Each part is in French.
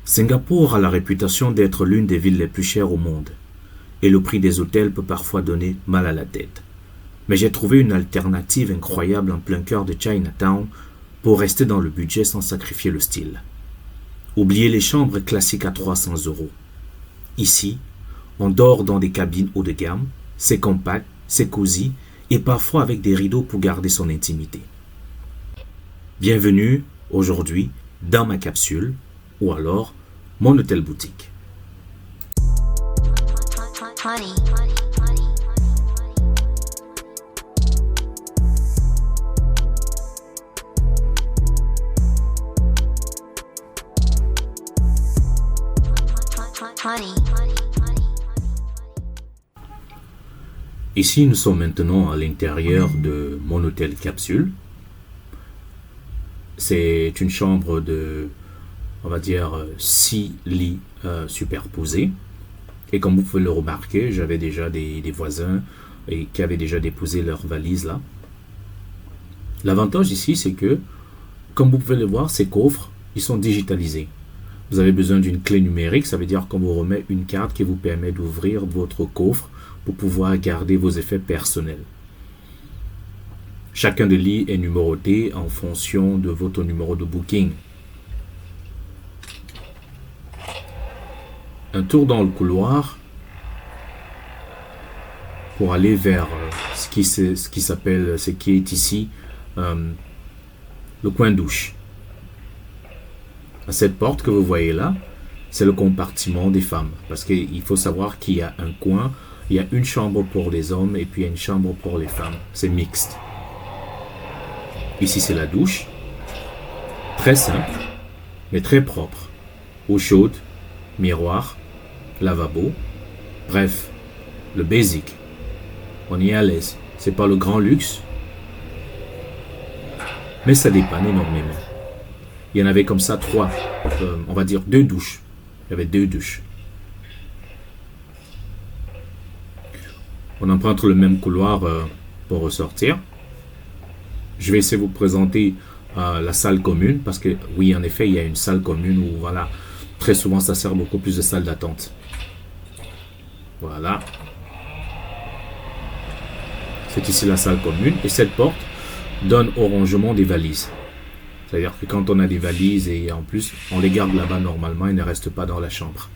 Singapour a la réputation d'être l'une des villes les plus chères au monde, et le prix des hôtels peut parfois donner mal à la tête. Mais j'ai trouvé une alternative incroyable en plein cœur de Chinatown pour rester dans le budget sans sacrifier le style. Oubliez les chambres classiques à 300 €. Ici, on dort dans des cabines haut de gamme, c'est compact, c'est cosy, et parfois avec des rideaux pour garder son intimité. Bienvenue, aujourd'hui, dans ma capsule, ou alors, mon hôtel boutique. Ici, nous sommes maintenant à l'intérieur de mon hôtel capsule. C'est une chambre de, on va dire, 6 lits superposés. Et comme vous pouvez le remarquer, j'avais déjà des voisins qui avaient déjà déposé leurs valises là. L'avantage ici, c'est que, comme vous pouvez le voir, ces coffres, ils sont digitalisés. Vous avez besoin d'une clé numérique, ça veut dire qu'on vous remet une carte qui vous permet d'ouvrir votre coffre pour pouvoir garder vos effets personnels. Chacun des lits est numéroté en fonction de votre numéro de booking. Un tour dans le couloir pour aller vers ce qui est ici le coin douche. À cette porte que vous voyez là, c'est le compartiment des femmes. Parce qu'il faut savoir qu'il y a un coin, il y a une chambre pour les hommes et puis il y a une chambre pour les femmes. C'est mixte. Ici, c'est la douche. Très simple, mais très propre. Eau chaude, miroir, lavabo. Bref, le basic. On y est à l'aise. C'est pas le grand luxe, mais ça dépanne énormément. Il y en avait comme ça 3, on va dire 2 douches. Il y avait 2 douches. On emprunte le même couloir pour ressortir. Je vais essayer de vous présenter la salle commune, parce que oui, en effet, il y a une salle commune où, voilà, très souvent, ça sert beaucoup plus de salle d'attente. Voilà. C'est ici la salle commune, et cette porte donne au rangement des valises. C'est-à-dire que quand on a des valises et en plus, on les garde là-bas normalement, ils ne restent pas dans la chambre.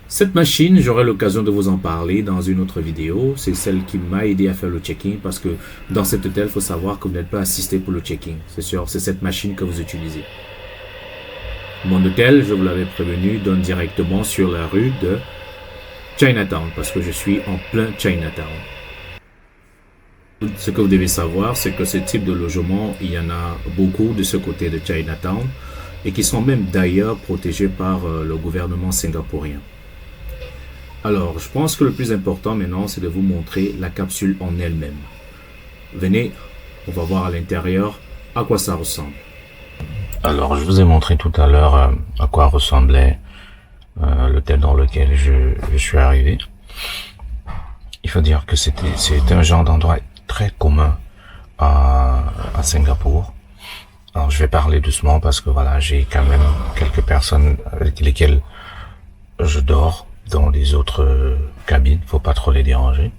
Cette machine, j'aurai l'occasion de vous en parler dans une autre vidéo. C'est celle qui m'a aidé à faire le check-in parce que dans cet hôtel, il faut savoir que vous n'êtes pas assisté pour le check-in. C'est sûr, c'est cette machine que vous utilisez. Mon hôtel, je vous l'avais prévenu, donne directement sur la rue de Chinatown parce que je suis en plein Chinatown. Ce que vous devez savoir, c'est que ce type de logement, il y en a beaucoup de ce côté de Chinatown et qui sont même d'ailleurs protégés par le gouvernement singapourien. Alors, je pense que le plus important maintenant, c'est de vous montrer la capsule en elle-même. Venez, on va voir à l'intérieur à quoi ça ressemble. Alors, je vous ai montré tout à l'heure à quoi ressemblait l'hôtel dans lequel je suis arrivé. Il faut dire que c'était un genre d'endroit très commun à Singapour. Alors je vais parler doucement parce que voilà, j'ai quand même quelques personnes avec lesquelles je dors dans les autres cabines, faut pas trop les déranger.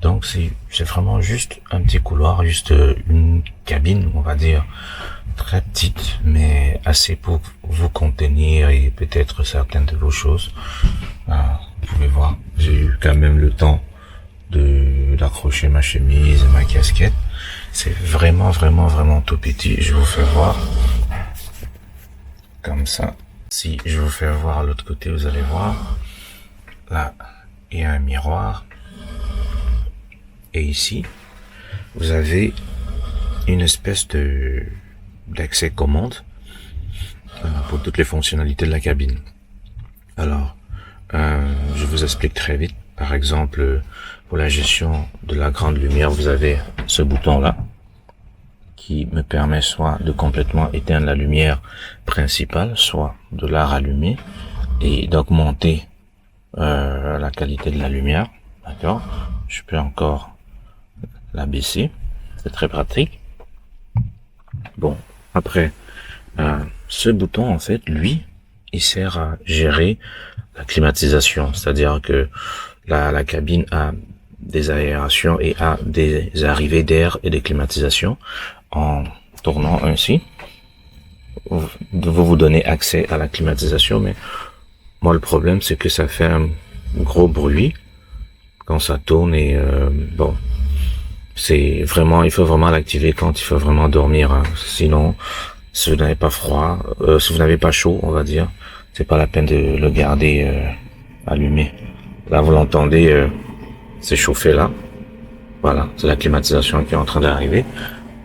Donc c'est vraiment juste un petit couloir, juste une cabine, on va dire, très petite, mais assez pour vous contenir et peut-être certaines de vos choses. Vous pouvez voir, j'ai eu quand même le temps d'accrocher ma chemise et ma casquette. C'est vraiment tout petit. Je vous fais voir comme ça. Si je vous fais voir l'autre côté, vous allez voir là, il y a un miroir et ici vous avez une espèce d'accès commande pour toutes les fonctionnalités de la cabine. Alors je vous explique très vite. Par exemple, pour la gestion de la grande lumière, vous avez ce bouton-là qui me permet soit de complètement éteindre la lumière principale, soit de la rallumer et d'augmenter la qualité de la lumière. D'accord? Je peux encore la baisser. C'est très pratique. Bon, après, ce bouton, en fait, lui, il sert à gérer la climatisation, c'est-à-dire que la cabine a des aérations et a des arrivées d'air et des climatisations. En tournant ainsi, vous donnez accès à la climatisation, mais moi le problème c'est que ça fait un gros bruit quand ça tourne et bon, c'est vraiment, il faut vraiment l'activer quand il faut vraiment dormir, hein. Sinon, si vous n'avez pas froid, si vous n'avez pas chaud, on va dire, c'est pas la peine de le garder allumé. Là, vous l'entendez s'échauffer là. Voilà, c'est la climatisation qui est en train d'arriver.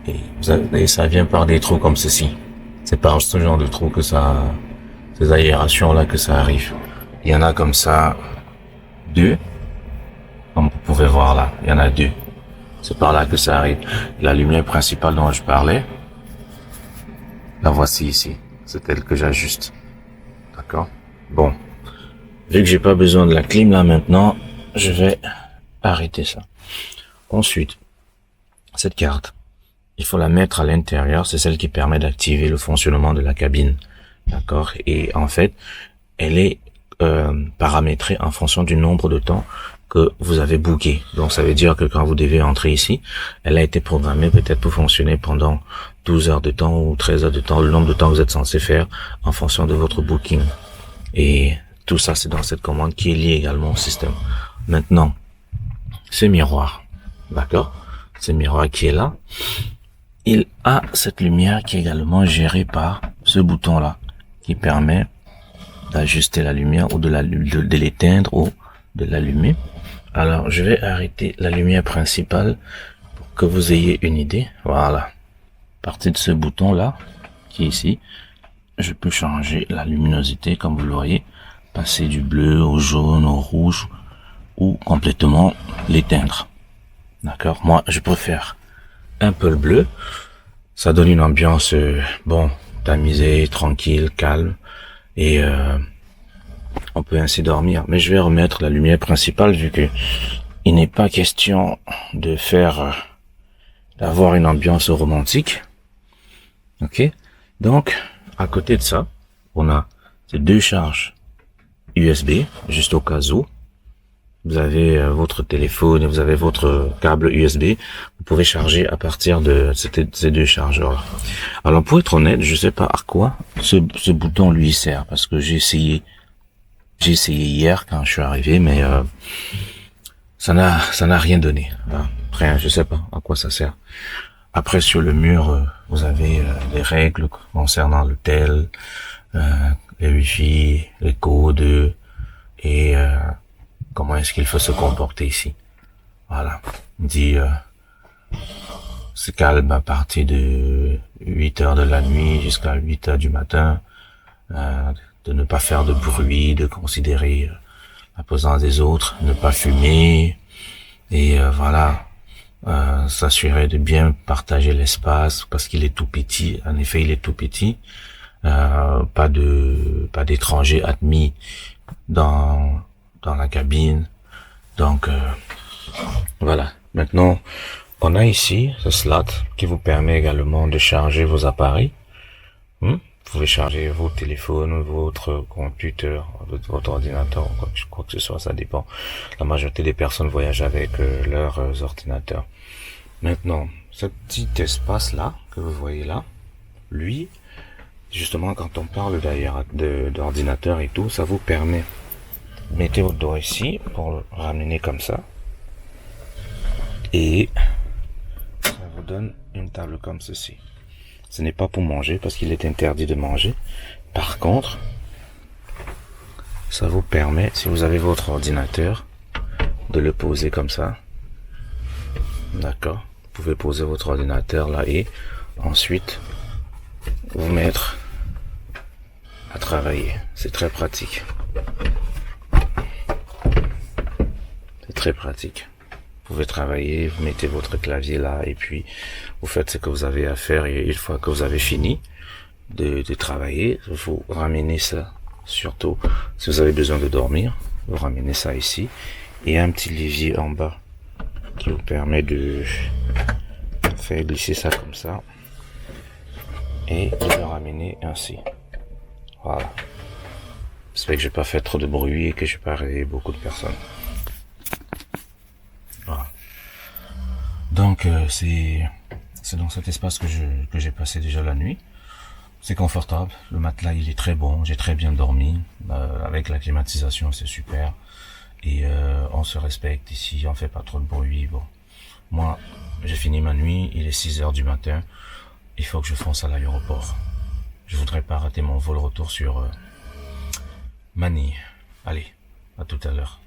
Et ça vient par des trous comme ceci. C'est par ce genre de trous que ça, ces aérations là que ça arrive. Il y en a comme ça 2. Comme vous pouvez voir là, il y en a 2. C'est par là que ça arrive. La lumière principale dont je parlais, la voici ici. C'est elle que j'ajuste. D'accord? Bon. Vu que j'ai pas besoin de la clim là maintenant, je vais arrêter ça. Ensuite, cette carte, il faut la mettre à l'intérieur. C'est celle qui permet d'activer le fonctionnement de la cabine. D'accord? Et en fait, elle est paramétrée en fonction du nombre de temps que vous avez booké. Donc ça veut dire que quand vous devez entrer ici, elle a été programmée peut-être pour fonctionner pendant 12 heures de temps ou 13 heures de temps, le nombre de temps que vous êtes censé faire en fonction de votre booking. Et tout ça, c'est dans cette commande qui est liée également au système. Maintenant, ce miroir, d'accord? Ce miroir qui est là, il a cette lumière qui est également gérée par ce bouton-là, qui permet d'ajuster la lumière ou de l'éteindre ou de l'allumer. Alors, je vais arrêter la lumière principale pour que vous ayez une idée. Voilà. À partir de ce bouton-là, qui est ici, je peux changer la luminosité, comme vous le voyez, passer du bleu au jaune, au rouge, ou complètement l'éteindre. D'accord? Moi, je préfère un peu le bleu. Ça donne une ambiance, bon, tamisée, tranquille, calme, et on peut ainsi dormir. Mais je vais remettre la lumière principale vu que il n'est pas question de faire, d'avoir une ambiance romantique. Ok? Donc, à côté de ça, on a ces 2 charges USB, juste au cas où. Vous avez votre téléphone et vous avez votre câble USB. Vous pouvez charger à partir de ces 2 chargeurs. Alors, pour être honnête, je sais pas à quoi ce bouton lui sert, parce que j'ai essayé hier quand je suis arrivé, mais ça n'a rien donné. Après, je sais pas à quoi ça sert. Après, sur le mur, vous avez les règles concernant l'hôtel, les Wi-Fi, les codes et comment est-ce qu'il faut se comporter ici. Voilà. Il dit c'est calme à partir de 8 heures de la nuit jusqu'à 8 heures du matin. De ne pas faire de bruit, de considérer la présence des autres, ne pas fumer et voilà. S'assurer de bien partager l'espace parce qu'il est tout petit. En effet, il est tout petit. Pas d'étrangers admis dans la cabine. Donc voilà. Maintenant, on a ici ce slot qui vous permet également de charger vos appareils. Vous pouvez charger vos téléphones, votre computer, votre ordinateur, quoi que ce soit, ça dépend. La majorité des personnes voyagent avec leurs ordinateurs. Maintenant, ce petit espace-là, que vous voyez là, lui, justement, quand on parle d'ailleurs d'ordinateur et tout, ça vous permet, mettez votre doigt ici, pour le ramener comme ça, et ça vous donne une table comme ceci. Ce n'est pas pour manger, parce qu'il est interdit de manger. Par contre, ça vous permet, si vous avez votre ordinateur, de le poser comme ça. D'accord? Vous pouvez poser votre ordinateur là et ensuite vous mettre à travailler. C'est très pratique. C'est très pratique. Vous pouvez travailler, vous mettez votre clavier là et puis vous faites ce que vous avez à faire et une fois que vous avez fini de travailler, vous ramenez ça, surtout si vous avez besoin de dormir, vous ramenez ça ici et un petit levier en bas qui vous permet de faire glisser ça comme ça et de le ramener ainsi. Voilà. J'espère que j'ai pas fait trop de bruit et que j'ai pas réveillé beaucoup de personnes. Voilà. Donc c'est dans cet espace que j'ai passé déjà la nuit. C'est confortable, le matelas il est très bon, j'ai très bien dormi, avec la climatisation c'est super, et on se respecte ici, on fait pas trop de bruit. Bon, moi j'ai fini ma nuit, il est 6 heures du matin, il faut que je fonce à l'aéroport. Je voudrais pas rater mon vol retour sur Manille. Allez, à tout à l'heure.